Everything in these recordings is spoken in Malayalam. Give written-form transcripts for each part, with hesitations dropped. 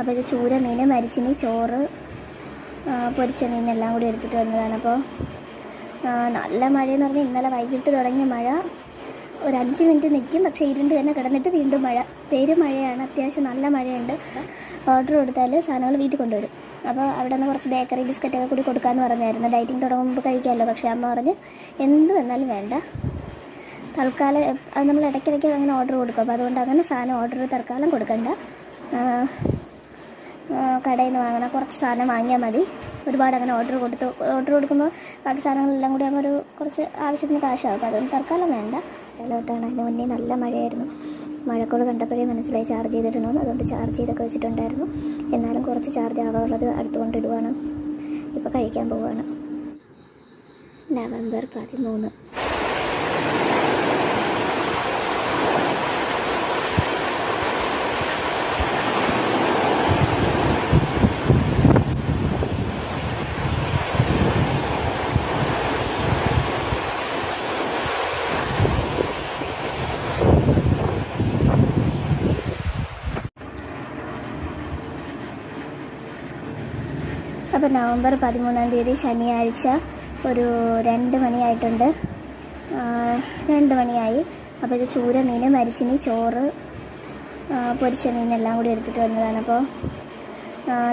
അപ്പോൾ ഇത് ചൂര മീൻ, മരിച്ചിനി, ചോറ്, പൊരിച്ച മീനെല്ലാം കൂടി എടുത്തിട്ട് വന്നതാണ്. അപ്പോൾ നല്ല മഴയെന്ന് പറഞ്ഞാൽ ഇന്നലെ വൈകിട്ട് തുടങ്ങിയ മഴ ഒരു 5 മിനിറ്റ് നിൽക്കും, പക്ഷേ ഇരുണ്ട് തന്നെ കിടന്നിട്ട് വീണ്ടും മഴ. മഴയാണ്, അത്യാവശ്യം നല്ല മഴയുണ്ട്. ഓർഡർ കൊടുത്താൽ സാധനങ്ങൾ വീട്ടിൽ കൊണ്ടുവരും. അപ്പോൾ അവിടെ നിന്ന് കുറച്ച് ബേക്കറി ബിസ്ക്കറ്റൊക്കെ കൂടി കൊടുക്കാമെന്ന് പറഞ്ഞായിരുന്നു. ഡയറ്റിംഗ് തുടങ്ങുമ്പോൾ കഴിക്കാമല്ലോ. പക്ഷേ അമ്മ പറഞ്ഞ് എന്ത് വന്നാലും വേണ്ട, തൽക്കാലം അത് നമ്മൾ ഇടയ്ക്കിടയ്ക്ക് അങ്ങനെ ഓർഡർ കൊടുക്കും. അപ്പോൾ അതുകൊണ്ട് അങ്ങനെ സാധനം ഓർഡർ തൽക്കാലം കൊടുക്കണ്ട, കടയിൽ നിന്ന് വാങ്ങണം, കുറച്ച് സാധനം വാങ്ങിയാൽ മതി. ഒരുപാട് അങ്ങനെ ഓർഡർ കൊടുക്കുമ്പോൾ ബാക്കി സാധനങ്ങളെല്ലാം കൂടി ആകുമ്പോൾ കുറച്ച് ആവശ്യത്തിന് കാശാകും. അപ്പോൾ അതുകൊണ്ട് തൽക്കാലം വേണ്ട. അതിലോട്ടാണ്. അതിന് മുന്നേ നല്ല മഴയായിരുന്നു. മഴക്കോട് കണ്ടപ്പോഴേ മനസ്സിലായി ചാർജ് ചെയ്തിട്ടുണ്ടോ. അതുകൊണ്ട് ചാർജ് ചെയ്തൊക്കെ വെച്ചിട്ടുണ്ടായിരുന്നു. എന്നാലും കുറച്ച് ചാർജ് ആവാനുള്ളത് അടുത്തുകൊണ്ടിടുവാണ്. ഇപ്പോൾ കഴിക്കാൻ പോവുകയാണ്. നവംബർ 13. അപ്പോൾ നവംബർ 13 ശനിയാഴ്ച ഒരു 2 മണിയായിട്ടുണ്ട്. 2 മണിയായി. അപ്പോൾ ഇത് ചൂര മീൻ, മരിച്ചിനി, ചോറ്, പൊരിച്ച മീനെല്ലാം കൂടി എടുത്തിട്ട് വന്നതാണ്. അപ്പോൾ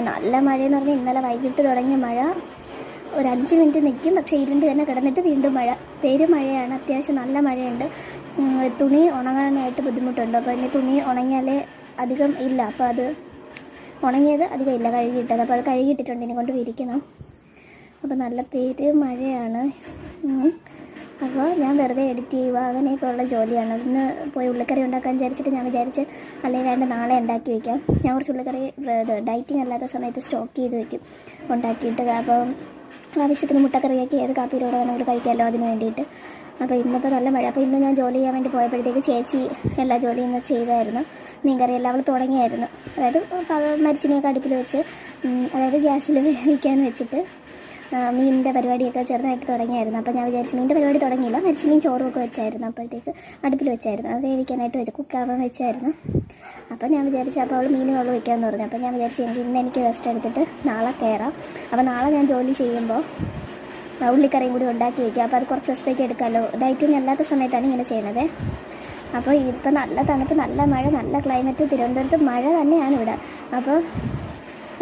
നല്ല മഴയെന്ന് പറഞ്ഞാൽ ഇന്നലെ വൈകിട്ട് തുടങ്ങിയ മഴ ഒരു 5 മിനിറ്റ് നിൽക്കും, പക്ഷേ ഇരുണ്ട് തന്നെ കിടന്നിട്ട് വീണ്ടും മഴ. മഴയാണ്, അത്യാവശ്യം നല്ല മഴയുണ്ട്. തുണി ഉണങ്ങാനായിട്ട് ബുദ്ധിമുട്ടുണ്ട്. അപ്പോൾ ഇനി തുണി ഉണങ്ങിയാലേ അധികം ഇല്ല. അപ്പോൾ അത് ഉണങ്ങിയത് അധികം ഇല്ല, കഴുകിയിട്ടത്. അപ്പോൾ അത് കഴുകിയിട്ടിട്ടുണ്ട്, ഇനി കൊണ്ട് വിരിക്കണം. അപ്പോൾ നല്ല മഴയാണ്. അപ്പോൾ ഞാൻ വെറുതെ എഡിറ്റ് ചെയ്യുക, അങ്ങനെയൊക്കെയുള്ള ജോലിയാണ്. ഇന്ന് പോയി ഉള്ളിക്കറി ഉണ്ടാക്കാൻ വിചാരിച്ചിട്ട് ഞാൻ വിചാരിച്ച് അല്ലെങ്കിൽ വേണ്ട നാളെ ഉണ്ടാക്കി വയ്ക്കാം. ഞാൻ കുറച്ച് ഉള്ളിക്കറി ഡയറ്റിങ് അല്ലാത്ത സമയത്ത് സ്റ്റോക്ക് ചെയ്ത് വയ്ക്കും ഉണ്ടാക്കിയിട്ട്. അപ്പോൾ ആവശ്യത്തിന് മുട്ടക്കറിയാക്കി ഏത് കാപ്പിയിലൂടെ വേണമെങ്കിൽ കഴിക്കാമല്ലോ, അതിന് വേണ്ടിയിട്ട്. അപ്പോൾ ഇന്നിപ്പോൾ നല്ല മഴ. അപ്പോൾ ഇന്ന് ഞാൻ ജോലി ചെയ്യാൻ വേണ്ടി പോയപ്പോഴത്തേക്ക് ചേച്ചി എല്ലാ ജോലിയും ഇന്ന് ചെയ്തായിരുന്നു. മീൻകറിയെല്ലാം അവൾ തുടങ്ങിയായിരുന്നു. അതായത് മരിച്ചിനെയൊക്കെ അടുപ്പിൽ വെച്ച്, അതായത് ഗ്യാസിൽ വേവിക്കാൻ വെച്ചിട്ട് മീനിൻ്റെ പരിപാടിയൊക്കെ ചെറുതായിട്ട് തുടങ്ങിയായിരുന്നു. അപ്പോൾ ഞാൻ വിചാരിച്ചു മീനിൻ്റെ പരിപാടി തുടങ്ങിയില്ല, മരിച്ചിനെയും ചോറും ഒക്കെ വെച്ചായിരുന്നു. അപ്പോഴത്തേക്ക് അടുപ്പിൽ വെച്ചായിരുന്നു, അത് വേവിക്കാനായിട്ട് വെച്ച് കുക്കാവാൻ വെച്ചായിരുന്നു. അപ്പോൾ ഞാൻ വിചാരിച്ചു അപ്പോൾ അവൾ മീൻ വെള്ളം വയ്ക്കാമെന്ന് പറഞ്ഞു. അപ്പോൾ ഞാൻ വിചാരിച്ചു ഇന്ന് എനിക്ക് റെസ്റ്റ് എടുത്തിട്ട് നാളെ കയറാം. അപ്പോൾ നാളെ ഞാൻ ജോലി ചെയ്യുമ്പോൾ ഉള്ളിക്കറിയും കൂടി ഉണ്ടാക്കി വയ്ക്കുക. അപ്പോൾ അത് കുറച്ച് ദിവസത്തേക്ക് എടുക്കാമല്ലോ. ഡയറ്റിങ് അല്ലാത്ത സമയത്താണ് ഇങ്ങനെ ചെയ്യുന്നത്. അപ്പോൾ ഇപ്പം നല്ല തണുപ്പ്, നല്ല മഴ, നല്ല ക്ലൈമറ്റ്. തിരുവനന്തപുരത്ത് മഴ തന്നെയാണ് ഇവിടെ. അപ്പോൾ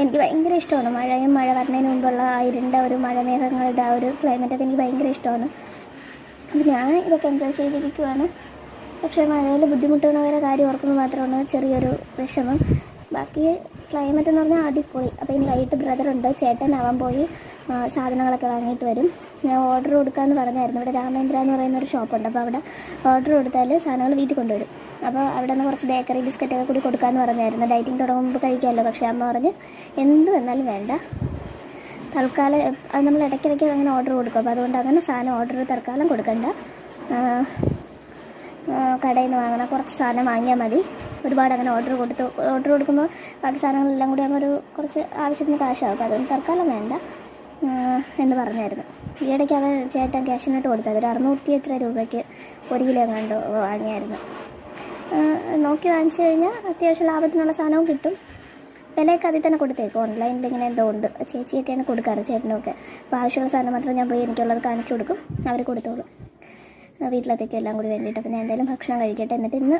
എനിക്ക് ഭയങ്കര ഇഷ്ടമാണ് മഴയും. മഴ വരുന്നതിന് മുമ്പുള്ള ഇരുണ്ട ഒരു മഴമേഘങ്ങളുടെ ആ ഒരു ക്ലൈമറ്റൊക്കെ എനിക്ക് ഭയങ്കര ഇഷ്ടമാണ്. അപ്പോൾ ഞാൻ ഇതൊക്കെ എൻജോയ് ചെയ്തിരിക്കുവാണ്. പക്ഷേ മഴയിൽ ബുദ്ധിമുട്ടുന്നവരെ കാര്യം ഓർക്കുമ്പോൾ മാത്രമാണ് ചെറിയൊരു വിഷമം. ബാക്കി ക്ലൈമറ്റ് എന്ന് പറഞ്ഞാൽ അടിപൊളി. അപ്പോൾ ഇനി വൈകിട്ട് ബ്രദറുണ്ട്, ചേട്ടൻ അവൻ പോയി സാധനങ്ങളൊക്കെ വാങ്ങിയിട്ട് വരും. ഞാൻ ഓർഡർ കൊടുക്കാമെന്ന് പറഞ്ഞായിരുന്നു. ഇവിടെ രാമേന്ദ്ര എന്ന് പറയുന്നൊരു ഷോപ്പുണ്ട്. അപ്പോൾ അവിടെ ഓർഡർ കൊടുത്താൽ സാധനങ്ങൾ വീട്ടിൽ കൊണ്ടുവരും. അപ്പോൾ അവിടെ നിന്ന് കുറച്ച് ബേക്കറി ബിസ്ക്കറ്റൊക്കെ കൂടി കൊടുക്കാമെന്ന് പറഞ്ഞായിരുന്നു. ഡയറ്റിംഗ് തുടങ്ങുമ്പോൾ കഴിക്കാമല്ലോ. പക്ഷേ അമ്മ പറഞ്ഞ് എന്ത് വന്നാലും വേണ്ട, തൽക്കാലം അത് നമ്മൾ ഇടയ്ക്കിടയ്ക്ക് അങ്ങനെ ഓർഡർ കൊടുക്കും. അപ്പോൾ അതുകൊണ്ട് അങ്ങനെ സാധനം ഓർഡർ തൽക്കാലം കൊടുക്കണ്ട, കടയിൽ നിന്ന് വാങ്ങണം, കുറച്ച് സാധനം വാങ്ങിയാൽ മതി. ഒരുപാട് അങ്ങനെ ഓർഡർ കൊടുക്കുമ്പോൾ ബാക്കി സാധനങ്ങളെല്ലാം കൂടി ആകുമ്പോൾ കുറച്ച് ആവശ്യത്തിന് കാശാകും. അപ്പോൾ അതുകൊണ്ട് തൽക്കാലം വേണ്ട എന്ന് പറഞ്ഞായിരുന്നു. ഈ ഇടയ്ക്ക് അവൻ ചേട്ടൻ ക്യാഷിനായിട്ട് കൊടുത്തത് ഒരു 600 രൂപയ്ക്ക് 1 കിലോ കണ്ടു വാങ്ങിയായിരുന്നു. നോക്കി വാങ്ങിച്ചു കഴിഞ്ഞാൽ അത്യാവശ്യം ലാഭത്തിനുള്ള സാധനവും കിട്ടും. വിലയൊക്കെ അതിൽ തന്നെ കൊടുത്തേക്കും. ഓൺലൈനിൽ ഇങ്ങനെ എന്തോ ഉണ്ട്, ചേച്ചിയൊക്കെയാണ് കൊടുക്കാറ്, ചേട്ടനൊക്കെ. അപ്പോൾ ആവശ്യമുള്ള സാധനം മാത്രം ഞാൻ പോയി എനിക്കുള്ളത് കാണിച്ചു കൊടുക്കും, അവർ കൊടുത്തോളും വീട്ടിലത്തേക്കും എല്ലാം കൂടി വേണ്ടിയിട്ട്. അപ്പോൾ ഞാൻ എന്തായാലും ഭക്ഷണം കഴിക്കട്ടെ. എന്നിട്ട് ഇന്ന്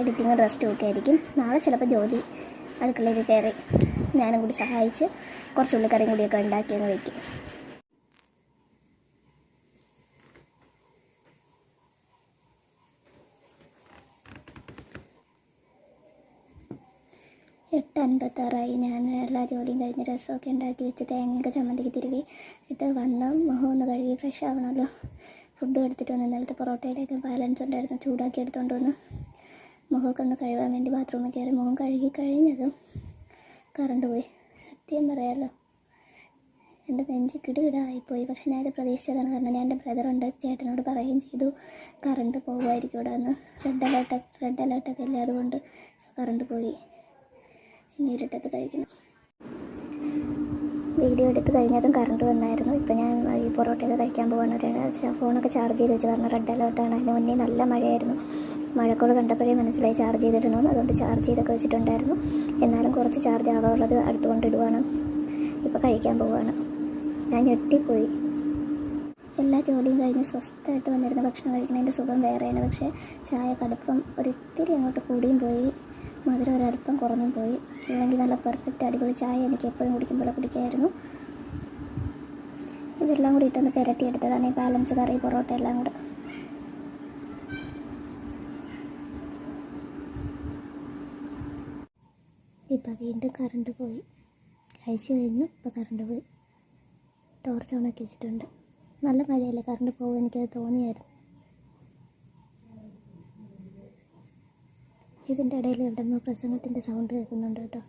എഡിറ്റിങ്ങും റെസ്റ്റും ഒക്കെ ആയിരിക്കും. നാളെ ചിലപ്പോൾ ജോലി അടുക്കളയിൽ കയറി ഞാനും കൂടി സഹായിച്ച് കുറച്ച് ഉള്ളിക്കറിയും കൂടിയൊക്കെ ഉണ്ടാക്കിയങ്ങ് വയ്ക്കും. എട്ട് 56 ഞാൻ എല്ലാ ജോലിയും കഴിഞ്ഞ് രസമൊക്കെ ഉണ്ടാക്കി വെച്ച് തേങ്ങയൊക്കെ ചമ്മന്തിക്ക് തിരുവി ഇട്ട് വന്ന് മുഖം ഒന്ന് കഴുകി ഫ്രഷ് ആവണമല്ലോ. ഫുഡ് എടുത്തിട്ട് വന്ന് ഇന്നലത്തെ പൊറോട്ടയുടെയൊക്കെ ബാലൻസ് ഉണ്ടായിരുന്നു, ചൂടാക്കി എടുത്തുകൊണ്ട് വന്ന് മുഖമൊക്കെ ഒന്ന് കഴുകാൻ വേണ്ടി ബാത്റൂമിൽ കയറി മുഖം കഴുകി കഴിഞ്ഞതും കറണ്ട് പോയി. സത്യം പറയാമല്ലോ, എൻ്റെ നെഞ്ച് കിടുകിടായിപ്പോയി. പക്ഷെ ഞാനത് പ്രതീക്ഷിച്ചതാണ്. കാരണം ഞാൻ എൻ്റെ ബ്രദറുണ്ട്, ചേട്ടനോട് പറയുകയും ചെയ്തു കറണ്ട് പോകുമായിരിക്കും ഇവിടെ നിന്ന്. റെഡ് അലേർട്ടൊക്കെ ഇല്ല, അതുകൊണ്ട് കറണ്ട് പോയി. ഇനി ഇരുട്ടത്ത് കഴിക്കണം. വീഡിയോ എടുത്ത് കഴിഞ്ഞതും കറണ്ട് വന്നായിരുന്നു. ഇപ്പം ഞാൻ ഈ പൊറോട്ടയൊക്കെ കഴിക്കാൻ പോവാണ്. ഫോണൊക്കെ ചാർജ് ചെയ്ത് വെച്ച്, കാരണം റെഡ് അലേർട്ടാണ്. അതിന് മുന്നേ നല്ല മഴയായിരുന്നു. മഴക്കോൾ കണ്ടപ്പോഴേ മനസ്സിലായി ചാർജ് ചെയ്തിടണമെന്ന്. അതുകൊണ്ട് ചാർജ് ചെയ്തൊക്കെ വെച്ചിട്ടുണ്ടായിരുന്നു. എന്നാലും കുറച്ച് ചാർജ് ആവാനുള്ളത് അടുത്ത് കൊണ്ടിടുവാണ്. ഇപ്പോൾ കഴിക്കാൻ പോവുകയാണ്. ഞാൻ ഞെട്ടിപ്പോയി. എല്ലാ ജോലിയും കഴിഞ്ഞ് സ്വസ്ഥമായിട്ട് വന്നിരുന്ന ഭക്ഷണം കഴിക്കുന്നതിൻ്റെ സുഖം വേറെയാണ്. പക്ഷേ ചായ കടുപ്പം ഒരിത്തിരി അങ്ങോട്ട് കൂടിയും പോയി, മധുരം ഒരല്പം കുറഞ്ഞും പോയി. അല്ലെങ്കിൽ നല്ല പെർഫെക്റ്റ് അടിപൊളി ചായ എനിക്ക് എപ്പോഴും കുടിക്കുമ്പോഴേ കുടിക്കായിരുന്നു. ഇതെല്ലാം കൂടി ഇട്ടൊന്ന് പുരട്ടിയെടുത്തതാണ് ഈ ബാലൻസ് കറി, പൊറോട്ട എല്ലാം കൂടെ. ഇപ്പം വീണ്ടും കറണ്ട് പോയി. കഴിച്ച് കഴിഞ്ഞു, ഇപ്പോൾ കറണ്ട് പോയി. ടോർച്ച് ഓണാക്കി വെച്ചിട്ടുണ്ട്. നല്ല മഴയല്ലേ, കറണ്ട് പോകും എനിക്കത് തോന്നിയായിരുന്നു. ഇതിൻ്റെ ഇടയിൽ എവിടെന്നോ പ്രസംഗത്തിൻ്റെ സൗണ്ട് കേൾക്കുന്നുണ്ട് കേട്ടോ.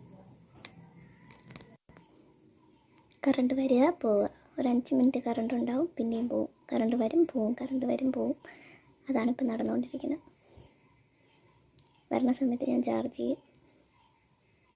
കറണ്ട് വരിക പോവുക, ഒരു 5 മിനിറ്റ് കറണ്ട് ഉണ്ടാവും, പിന്നെയും പോവും. കറണ്ട് വരും പോവും, കറണ്ട് വരും പോവും. അതാണിപ്പോൾ നടന്നുകൊണ്ടിരിക്കുന്നത്. വരണ സമയത്ത് ഞാൻ ചാർജ് ചെയ്യും.